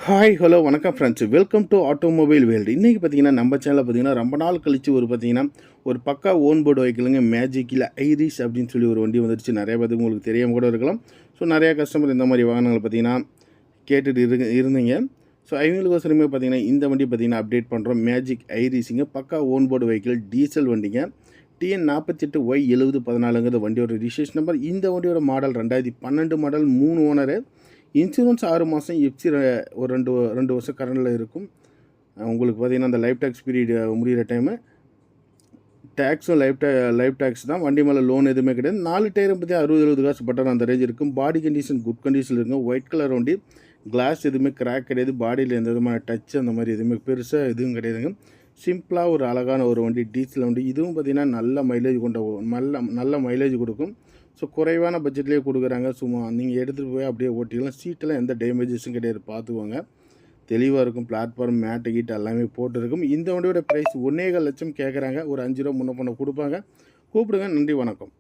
Hi hello வணக்கம் friends, welcome to automobile world. இன்றைக்கி பார்த்தீங்கன்னா நம்ம சேனலில் பார்த்தீங்கன்னா ரொம்ப நாள் கழித்து ஒரு பக்கா ஓன் போர்டு வெஹிக்கிளுங்க மேஜிக்கில் ஐரிஸ் அப்படின்னு சொல்லி ஒரு வண்டி வந்துருச்சு. நிறைய பேருக்கு உங்களுக்கு தெரியாமல் கூட இருக்கலாம். ஸோ நிறையா கஸ்டமர் இந்த மாதிரி வாகனங்கள் பார்த்தீங்கன்னா கேட்டுட்டு இருந்தீங்க. ஸோ அவங்களுக்கோசரமே பார்த்தீங்கன்னா இந்த வண்டி பார்த்தீங்கன்னா அப்டேட் பண்ணுறோம். மேஜிக் ஐரிஸுங்க பக்கா ஓன் போர்டு வெஹிக்கிள் டீசல் வண்டிங்க. TN 48Y7014 வண்டியோட ரிஜிஸ்ட்ரேஷன் நம்பர். இந்த வண்டியோட மாடல் 2012 மாடல், 3 ஓனரு. இன்சூரன்ஸ் 6 மாதம், எஃப்சி ஒரு ரெண்டு வருஷம் கரண்டில் இருக்கும். உங்களுக்கு பார்த்தீங்கன்னா அந்த லைஃப் டேக்ஸ் பீரியட் முடிகிற டைமு டேக்ஸும் லைஃப் டேக்ஸ் தான். வண்டி மேலே லோன் எதுவுமே கிடையாது. 4 டயரும் பற்றி 60-70 காசு பட்டன் அந்த ரேஞ்ச் இருக்கும். பாடி கண்டிஷன் குட் கண்டிஷனில் இருக்கும். ஒயிட் கலர் வண்டி, கிளாஸ் எதுவுமே கிராக் கிடையாது. பாடியில் எந்த விதமான டச் அந்த மாதிரி எதுவுமே பெருசாக எதுவும் கிடையாதுங்க. சிம்பிளாக ஒரு அழகான ஒரு வண்டி, டீசல் வண்டி. இதுவும் பார்த்திங்கன்னா நல்ல மைலேஜ் நல்ல மைலேஜ் கொடுக்கும். ஸோ குறைவான பட்ஜெட்லேயே கொடுக்குறாங்க. சும்மா நீங்கள் எடுத்துகிட்டு போய் அப்படியே ஓட்டிக்கலாம். சீட்டெல்லாம் எந்த டேமேஜஸும் கிடையாது, பார்த்துக்கோங்க. தெளிவாக இருக்கும். பிளாட்ஃபார்ம் மேட்டு கீட்டு எல்லாமே போட்டுருக்கும். இந்த வண்டியோட ப்ரைஸ் 1.25 லட்சம் கேட்குறாங்க. ஒரு 5 ரூபா முன்ன பண்ண கொடுப்பாங்க. கூப்பிடுங்க. நன்றி, வணக்கம்.